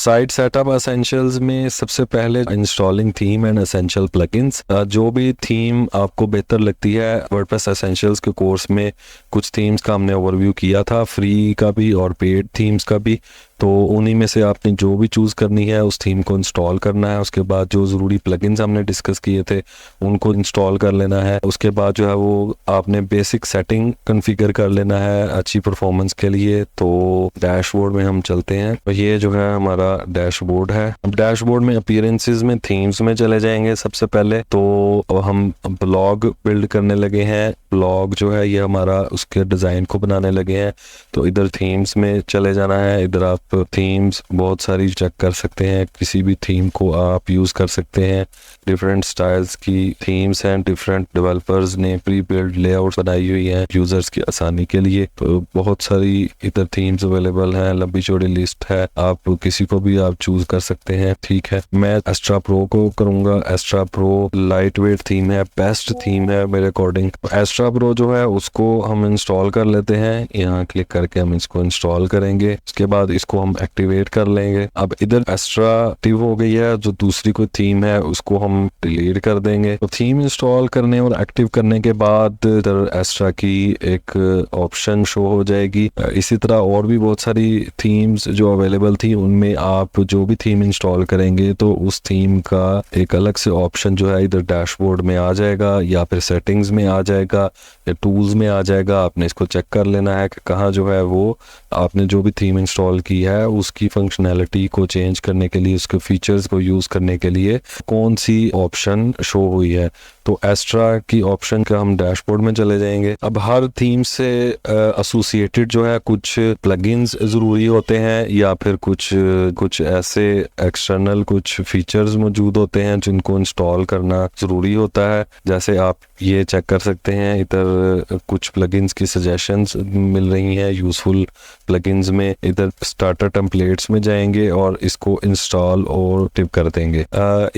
Site setup essentials में सबसे पहले installing theme and essential plugins. जो भी थीम आपको बेहतर लगती है, वर्डप्रेस एसेंशियल्स के कोर्स में कुछ थीम्स का हमने ओवरव्यू किया था, फ्री का भी और पेड थीम्स का भी। तो उन्हीं में से आपने जो भी चूज़ करनी है उस थीम को इंस्टॉल करना है। उसके बाद जो ज़रूरी प्लगइन्स हमने डिस्कस किए थे उनको इंस्टॉल कर लेना है। उसके बाद जो है वो आपने बेसिक सेटिंग कॉन्फ़िगर कर लेना है अच्छी परफॉर्मेंस के लिए। तो डैशबोर्ड में हम चलते हैं। तो ये जो है हमारा डैशबोर्ड है। अब डैशबोर्ड में अपीयरेंसेस में थीम्स में चले जाएंगे सबसे पहले। तो हम ब्लॉग बिल्ड करने लगे हैं। ब्लॉग जो है ये हमारा उसके डिज़ाइन को बनाने लगे हैं। तो इधर थीम्स में चले जाना है। इधर आप थीम्स बहुत सारी चेक कर सकते हैं, किसी भी थीम को आप यूज़ कर सकते हैं। डिफरेंट स्टाइल्स की थीम्स हैं, डिफरेंट डेवलपर्स ने प्री बिल्ड लेआउट बनाई हुई हैं यूज़र्स की आसानी के लिए। तो बहुत सारी इधर थीम्स अवेलेबल हैं, लंबी चौड़ी लिस्ट है, आप किसी को भी आप चूज़ कर सकते हैं। ठीक है, मैं एस्ट्रा प्रो को करूँगा। Astra Pro light weight theme है, बेस्ट थीम है मेरे अकॉर्डिंग। एस्ट्रा प्रो जो है उसको हम इंस्टॉल कर लेते हैं। यहाँ क्लिक करके हम इसको इंस्टॉल करेंगे। उसके बाद इसको हम एक्टिवेट कर लेंगे। अब इधर एस्ट्रा एक्टिव हो गई है। जो दूसरी कोई थीम है उसको हम डिलीट कर देंगे। तो थीम इंस्टॉल करने और एक्टिव करने के बाद इधर एस्ट्रा की एक ऑप्शन शो हो जाएगी। इसी तरह और भी बहुत सारी थीम्स जो अवेलेबल थी उनमें आप जो भी थीम इंस्टॉल करेंगे तो उस थीम का एक अलग से ऑप्शन जो है इधर डैशबोर्ड में आ जाएगा या फिर सेटिंग्स में आ जाएगा या टूल्स में आ जाएगा। आपने इसको चेक कर लेना है कि कहाँ जो है वो आपने जो भी थीम इंस्टॉल की है उसकी फंक्शनैलिटी को चेंज करने के लिए, उसके फीचर्स को यूज़ करने के लिए कौन सी ऑप्शन शो हुई है। तो एस्ट्रा की ऑप्शन का हम डैशबोर्ड में चले जाएंगे। अब हर थीम से एसोसिएटेड जो है कुछ प्लगइन्स ज़रूरी होते हैं या फिर कुछ ऐसे एक्सटर्नल कुछ फीचर्स मौजूद होते हैं जिनको इंस्टॉल करना ज़रूरी होता है। जैसे आप ये चेक कर सकते हैं, इधर कुछ प्लगइन्स की सजेशंस मिल रही हैं यूज़फुल प्लगइन्स में। इधर स्टार्टर टेम्पलेट्स में जाएंगे और इसको इंस्टॉल और टिप कर देंगे।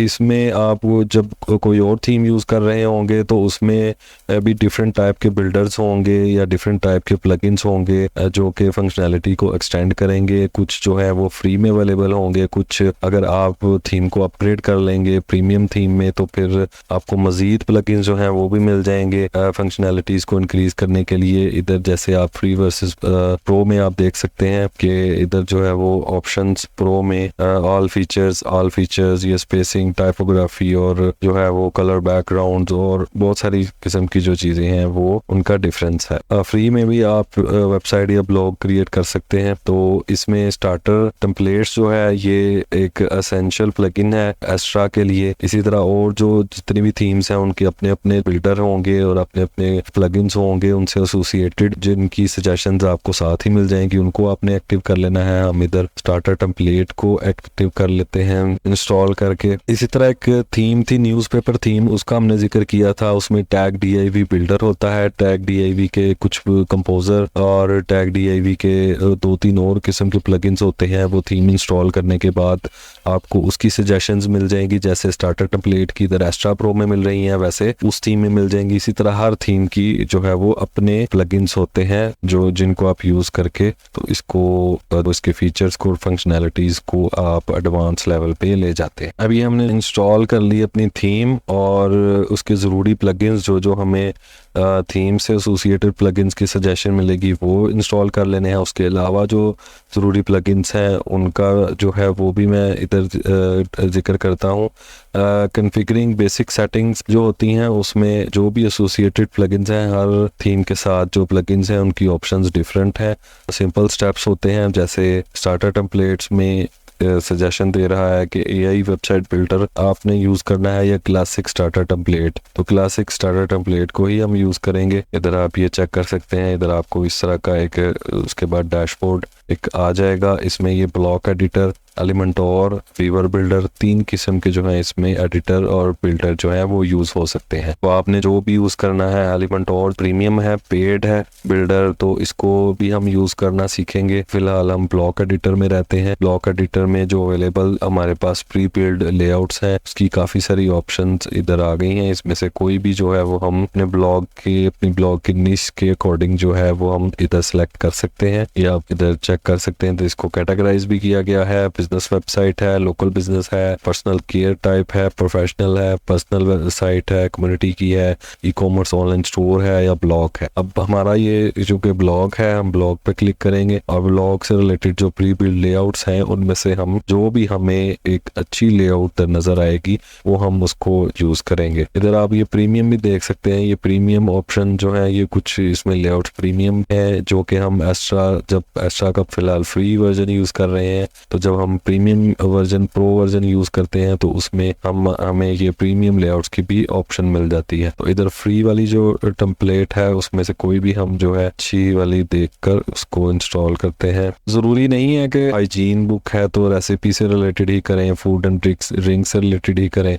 इसमें आप जब कोई और थीम यूज़ कर रहे होंगे तो उसमें भी डिफरेंट टाइप के बिल्डर्स होंगे या डिफरेंट टाइप के प्लगइन्स होंगे जो कि फंक्शनैलिटी को एक्सटेंड करेंगे। कुछ जो है वो फ्री में अवेलेबल होंगे, कुछ अगर आप थीम को अपग्रेड कर लेंगे प्रीमियम थीम में तो फिर आपको मज़ीद प्लगइन्स जो हैं वो भी मिल जाएंगे फंक्शनैलिटीज़ को इंक्रीज करने के लिए। इधर जैसे आप फ्री वर्सेस प्रो में आप देख सकते हैं कि इधर जो है वो ऑप्शंस प्रो में ऑल फीचर्स, ये स्पेसिंग, टाइपोग्राफी और जो है वो कलर बैकग्राउंड और बहुत सारी किस्म की जो चीज़ें हैं वो उनका डिफरेंस है। फ्री में भी आप वेबसाइट या ब्लॉग क्रिएट कर सकते हैं। तो इसमें स्टार्टर टेम्पलेट्स जो है ये एक एसेंशियल प्लगइन है एस्ट्रा के लिए। इसी तरह और जो जितनी भी थीम्स हैं उनके अपने अपने बिल्डर होंगे और अपने अपने प्लगइन्स होंगे उनसे एसोसिएटेड, जिनकी सजेशंस आपको साथ ही मिल जाएंगी, उनको आपने एक्टिव कर लेना है। हम इधर स्टार्टर टेम्पलेट को एक्टिव कर लेते हैं इंस्टॉल करके। इसी तरह एक थीम थी न्यूज़पेपर थीम, उसका हमने जिक्र किया था। उसमें टैग DIV बिल्डर होता है, टैग DIV के कुछ कंपोजर और टैग DIV के 2-3 और किस्म के प्लगइन्स होते हैं। वो थीम इंस्टॉल करने के बाद आपको उसकी सजेशंस मिल जाएंगी। जैसे स्टार्टर टेम्पलेट की इधर एस्ट्रा प्रो में मिल रही हैं वैसे उस थीम में मिल जाएंगी। इसी तरह हर थीम की जो है वो अपने प्लगइन्स होते हैं जो जिनको आप यूज़ करके तो इसके फीचर्स को, फंक्शनैलिटीज़ को आप एडवांस लेवल पे ले जाते हैं। अभी हमने इंस्टॉल कर ली अपनी थीम और उसके ज़रूरी प्लगइन्स जो हमें थीम से एसोसिएटेड प्लगइन्स की सजेशन मिलेगी वो इंस्टॉल कर लेने हैं। उसके अलावा जो ज़रूरी प्लगइन्स हैं उनका जो है वो भी मैं इधर जिक्र करता हूँ। कॉन्फ़िगरिंग बेसिक सेटिंग्स जो होती हैं उसमें जो भी एसोसिएटेड प्लगइन्स हैं, हर थीम के साथ जो प्लगइन्स हैं उनकी ऑप्शंस डिफरेंट हैं। सिंपल स्टेप्स होते हैं, जैसे स्टार्टर टेम्पलेट्स में सजेशन दे रहा है कि AI वेबसाइट बिल्डर आपने यूज़ करना है या क्लासिक स्टार्टर टेम्पलेट। तो क्लासिक स्टार्टर टेम्पलेट को ही हम यूज़ करेंगे। इधर आप ये चेक कर सकते हैं। इधर आपको इस तरह का एक उसके बाद डैशबोर्ड एक आ जाएगा। इसमें ये ब्लॉक एडिटर, एलिमेंटोर, वीवर बिल्डर, 3 किस्म के जो है इसमें एडिटर और बिल्डर जो है वो यूज़ हो सकते हैं। तो आपने जो भी यूज़ करना है, एलिमेंटोर प्रीमियम है, पेड है बिल्डर, तो इसको भी हम यूज़ करना सीखेंगे। फिलहाल हम ब्लॉक एडिटर में रहते हैं। ब्लॉक एडिटर में जो अवेलेबल हमारे पास प्री बिल्ड लेआउट्स हैं उसकी काफ़ी सारी ऑप्शंस इधर आ गई हैं। इसमें से कोई भी जो है वो हम अपनी ब्लॉग की निश के अकॉर्डिंग जो है वो हम इधर सेलेक्ट कर सकते हैं या इधर चेक कर सकते हैं। तो इसको कैटेगराइज भी किया गया है, बिजनेस वेबसाइट है, लोकल बिजनेस है, पर्सनल केयर टाइप है, प्रोफेशनल है, पर्सनल वेबसाइट है, कम्युनिटी की है, ई कॉमर्स ऑनलाइन स्टोर है या ब्लॉग है। अब हमारा ये जो कि ब्लॉग है, हम ब्लॉग पे क्लिक करेंगे और ब्लॉग से रिलेटेड जो प्री बिल्ड लेआउट्स हैं उनमें से हम जो भी हमें एक अच्छी लेआउट नजर आएगी वो हम उसको यूज करेंगे। इधर आप ये प्रीमियम भी देख सकते हैं। ये प्रीमियम ऑप्शन जो है ये कुछ इसमें लेआउट प्रीमियम है जो कि हम जब एक्स्ट्रा का फिलहाल फ्री वर्जन यूज कर रहे हैं, तो जब हम premium version pro version use करते हैं तो उसमें हमें ये प्रीमियम लेआउट्स की भी ऑप्शन मिल जाती है। तो इधर फ्री वाली जो टेम्पलेट है उसमें से कोई भी हम जो है अच्छी वाली देखकर उसको इंस्टॉल करते हैं। जरूरी नहीं है कि हाइजीन बुक है तो रेसिपी से रिलेटेड ही करें, फूड एंड ड्रिंक से रिलेटेड ही करें,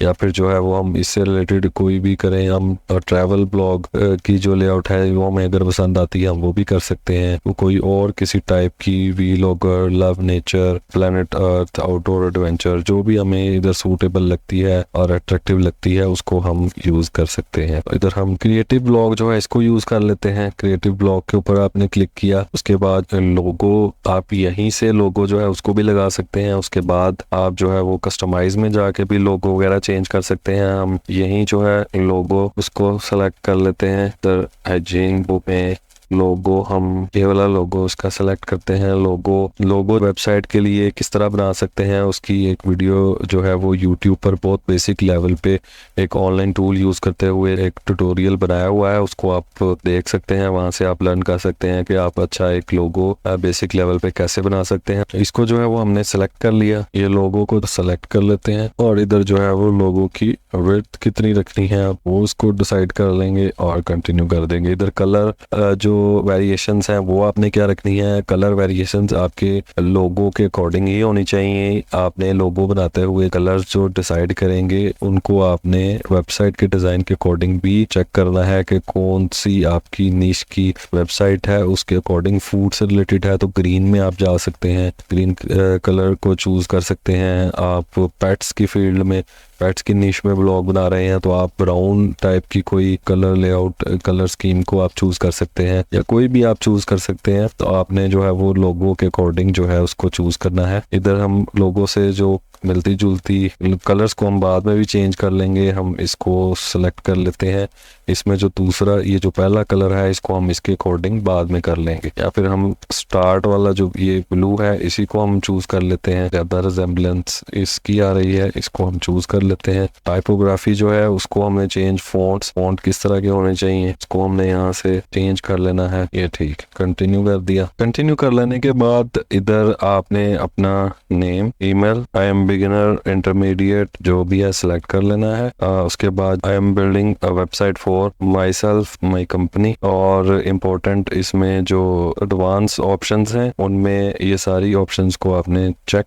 या फिर जो है वो हम इससे रिलेटेड कोई भी करें। हम ट्रैवल ब्लॉग की जो लेआउट है वो हमें अगर पसंद आती है हम वो भी कर सकते हैं। वो कोई और किसी टाइप की vlogger, love nature, planet earth, outdoor adventure, जो भी हमें इधर सूटेबल लगती है और अट्रैक्टिव लगती है उसको हम यूज कर सकते हैं। इधर हम क्रिएटिव ब्लॉग जो है इसको यूज कर लेते हैं। क्रिएटिव ब्लॉग के ऊपर आपने क्लिक किया, उसके बाद लोगो, आप यहीं से लोगो जो है उसको भी लगा सकते हैं। उसके बाद आप जो है वो कस्टमाइज में जाके भी लोगो वगैरह चेंज कर सकते हैं। हम यहीं जो है लोगो उसको सेलेक्ट कर लेते हैं। तो हाइजीन बुक में लोगो, हम ये वाला लोगो उसका सेलेक्ट करते हैं। लोगो वेबसाइट के लिए किस तरह बना सकते हैं उसकी एक वीडियो जो है वो यूट्यूब पर बहुत बेसिक लेवल पे एक ऑनलाइन टूल यूज करते हुए एक ट्यूटोरियल बनाया हुआ है, उसको आप देख सकते हैं। वहां से आप लर्न कर सकते हैं कि आप अच्छा एक लोगो बेसिक लेवल पे कैसे बना सकते हैं। इसको जो है वो हमने सेलेक्ट कर लिया, ये लोगो को सेलेक्ट कर लेते हैं और इधर जो है वो लोगो की विड्थ कितनी रखनी है वो उसको डिसाइड कर लेंगे और कंटिन्यू कर देंगे। इधर कलर जो वेरिएशंस हैं वो आपने क्या रखनी है। कलर वेरिएशंस आपके लोगो के अकॉर्डिंग ही होनी चाहिए। आपने लोगो बनाते हुए कलर्स जो डिसाइड करेंगे उनको आपने वेबसाइट के डिजाइन के अकॉर्डिंग भी चेक करना है कि कौन सी आपकी निश की वेबसाइट है, उसके अकॉर्डिंग फूड से रिलेटेड है तो ग्रीन में आप जा सकते हैं, ग्रीन कलर को चूज कर सकते हैं। आप पेट्स की फील्ड में, पेट्स की निश में ब्लॉग बना रहे हैं तो आप ब्राउन टाइप की कोई कलर लेआउट, कलर स्कीम को आप चूज कर सकते हैं या कोई भी आप चूज कर सकते हैं। तो आपने जो है वो लोगो के अकॉर्डिंग जो है उसको चूज करना है। इधर हम लोगो से जो मिलती जुलती कलर्स को हम बाद में भी चेंज कर लेंगे, हम इसको सेलेक्ट कर लेते हैं। इसमें जो दूसरा, ये जो पहला कलर है इसको हम इसके अकॉर्डिंग बाद में कर लेंगे, या फिर हम स्टार्ट वाला जो ये ब्लू है इसी को हम चूज कर लेते हैं। ज्यादा रिजेम्बलेंस इसकी आ रही है, इसको हम चूज कर लेते हैं। टाइपोग्राफी जो है उसको हमने चेंज, फॉन्ट किस तरह के होने चाहिए इसको हमने यहाँ से चेंज कर लेना है। ये ठीक, कंटिन्यू कर दिया। कंटिन्यू कर लेने के बाद इधर आपने अपना name, email, I am beginner, intermediate जो भी है सिलेक्ट कर लेना है। उसके बाद I am building a website for my self, my company, और इम्पोर्टेंट इसमें जो एडवांस ऑप्शंस हैं उनमें ये सारी ऑप्शंस को आपने चेक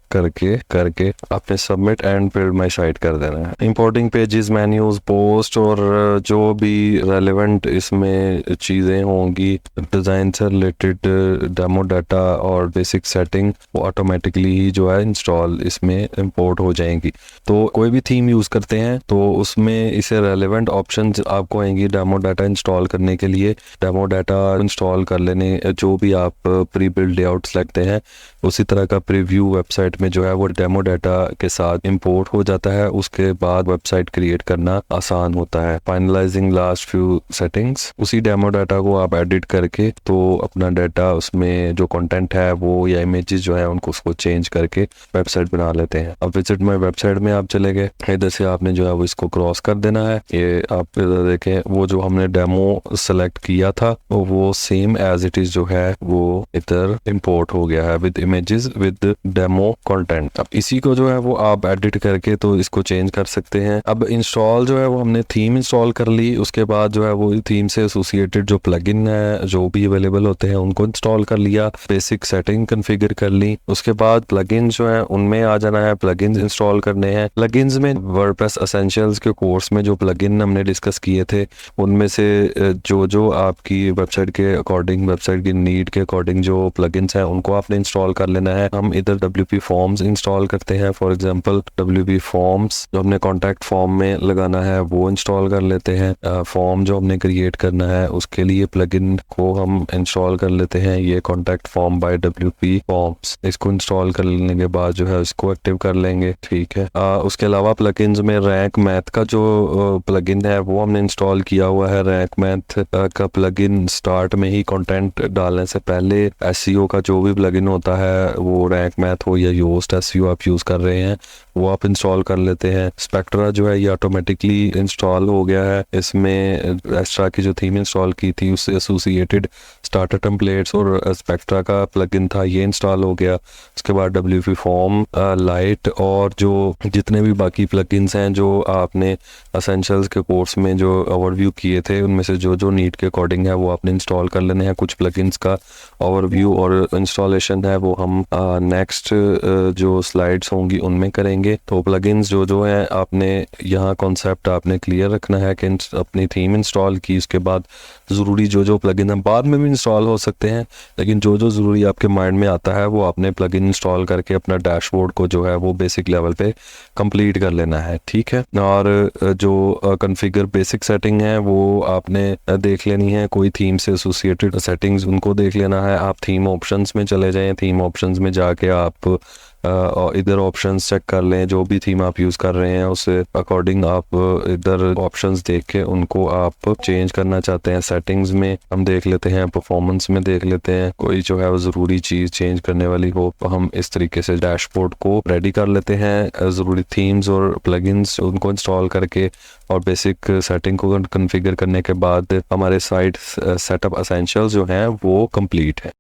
करके आपने submit and build my site कर देना है। इंपोर्टिंग पेजेस, मेन्यूज, पोस्ट और जो भी रेलेवेंट इसमें चीजें होंगी डिजाइन से रिलेटेड, डेमो डाटा और बेसिक सेटिंग, वो ऑटोमेटिकली ही जो है इंस्टॉल इसमें इंपोर्ट हो जाएंगी। तो कोई भी थीम यूज करते हैं तो उसमें इसे रेलेवेंट ऑप्शंस आपको आएंगी डेमो डाटा इंस्टॉल करने के लिए। डेमो डाटा इंस्टॉल कर लेने, जो भी आप प्री बिल्ड लेआउट्स लगते हैं उसी तरह का प्रीव्यू वेबसाइट में जो है वो डेमो डाटा के साथ इंपोर्ट हो जाता है। उसके बाद वेबसाइट क्रिएट करना आसान होता है। फाइनलाइजिंग लास्ट फ्यू सेटिंग्स, उसी डेमो डाटा को आप एडिट करके तो अपना डाटा उसमें जो कंटेंट है वो या इमेजेस जो है उनको उसको चेंज करके वेबसाइट बना लेते हैं। अब विजिट माय वेबसाइट में आप चले गए, इधर से आपने जो है वो इसको क्रॉस कर देना है। ये आप इधर देखें, वो जो हमने डेमो सेलेक्ट किया था वो सेम एज इट इज जो है वो इधर इंपोर्ट हो गया है with images with demo content. अब इसी को जो है वो आप एडिट करके तो इसको चेंज कर सकते हैं। अब इंस्टॉल जो है वो हमने थीम इंस्टॉल कर ली, उसके बाद जो है वो थीम से एसोसिएटेड जो प्लगइन है जो भी अवेलेबल होते हैं उनको इंस्टॉल कर लिया, बेसिक सेटिंग कॉन्फ़िगर कर ली। उसके बाद प्लगइन जो है उनमें आ जाना है। प्लगइन्स इंस्टॉल करने हैं। प्लगइन्स में वर्डप्रेस एसेंशियल्स के कोर्स में जो प्लगइन हमने डिस्कस किए थे उनमें से जो आपकी वेबसाइट के अकॉर्डिंग, वेबसाइट की नीड के अकॉर्डिंग जो प्लगइन्स हैं उनको आपने इंस्टॉल कर लेना है। हम इधर WP फॉर्म्स इंस्टॉल करते हैं। फॉर एग्जांपल WP फॉर्म्स जो हमने कॉन्टैक्ट फॉर्म में लगाना है वो इंस्टॉल कर लेते हैं। फॉर्म जो हमने क्रिएट करना है उसके लिए प्लगइन को हम इंस्टॉल कर लेते हैं। ये contact form by WP forms, इसको इंस्टॉल कर लेने के बाद जो है इसको एक्टिव कर लेंगे। ठीक है। उसके अलावा प्लगइन्स में रैंक मैथ का जो प्लगइन है वो हमने इंस्टॉल किया हुआ है। रैंक मैथ का प्लगइन स्टार्ट में ही कंटेंट डालने से पहले SEO का जो भी प्लगइन होता है, वो रैंक मैथ हो या योस्ट SEO आप यूज कर रहे हैं, वो आप इंस्टॉल कर लेते हैं। स्पेक्ट्रा जो है ये ऑटोमेटिकली इंस्टॉल हो गया है। इसमें एक्स्ट्रा की जो थीम इंस्टॉल की थी उससे एसोसिएटेड स्टार्टर टेम्पलेट्स और स्पेक्ट्रा का प्लगइन था, ये इंस्टॉल हो गया। उसके बाद WP फॉर्म, लाइट और जो जितने भी बाकी प्लगइन्स हैं जो आपने एसेंशियल्स के कोर्स में जो ओवरव्यू किए थे उनमें से जो नीड के अकॉर्डिंग है वो आपने इंस्टॉल कर लेने हैं। कुछ प्लगइन्स का ओवरव्यू और इंस्टॉलेशन है वो हम नेक्स्ट जो स्लाइड्स होंगी उनमें करेंगे। तो प्लगइन्स जो है आपने यहाँ कॉन्सेप्ट आपने क्लियर रखना है कि अपनी थीम इंस्टॉल की, उसके बाद ज़रूरी जो प्लगइन है बाद में भी इंस्टॉल हो सकते हैं, लेकिन जो ज़रूरी आपके माइंड में आता है वो आपने प्लगइन इंस्टॉल करके अपना डैशबोर्ड को जो है वो बेसिक लेवल पे कंप्लीट कर लेना है। ठीक है। और जो कॉन्फ़िगर बेसिक सेटिंग है वो आपने देख लेनी है। कोई थीम से एसोसिएटेड सेटिंग्स उनको देख लेना है। आप थीम ऑप्शंस में चले जाएं। थीम ऑप्शंस में जाके आप इधर ऑप्शंस चेक कर लें। जो भी थीम आप यूज़ कर रहे हैं उससे अकॉर्डिंग आप इधर ऑप्शंस देख के उनको आप चेंज करना चाहते हैं। सेटिंग्स में हम देख लेते हैं, परफॉर्मेंस में देख लेते हैं, कोई जो है वो ज़रूरी चीज़ चेंज करने वाली हो तो हम इस तरीके से डैशबोर्ड को रेडी कर लेते हैं। ज़रूरी थीम्स और प्लगइन्स उनको इंस्टॉल करके और बेसिक सेटिंग को कॉन्फ़िगर करने के बाद हमारे साइट सेटअप एसेंशियल्स जो हैं वो कंप्लीट है।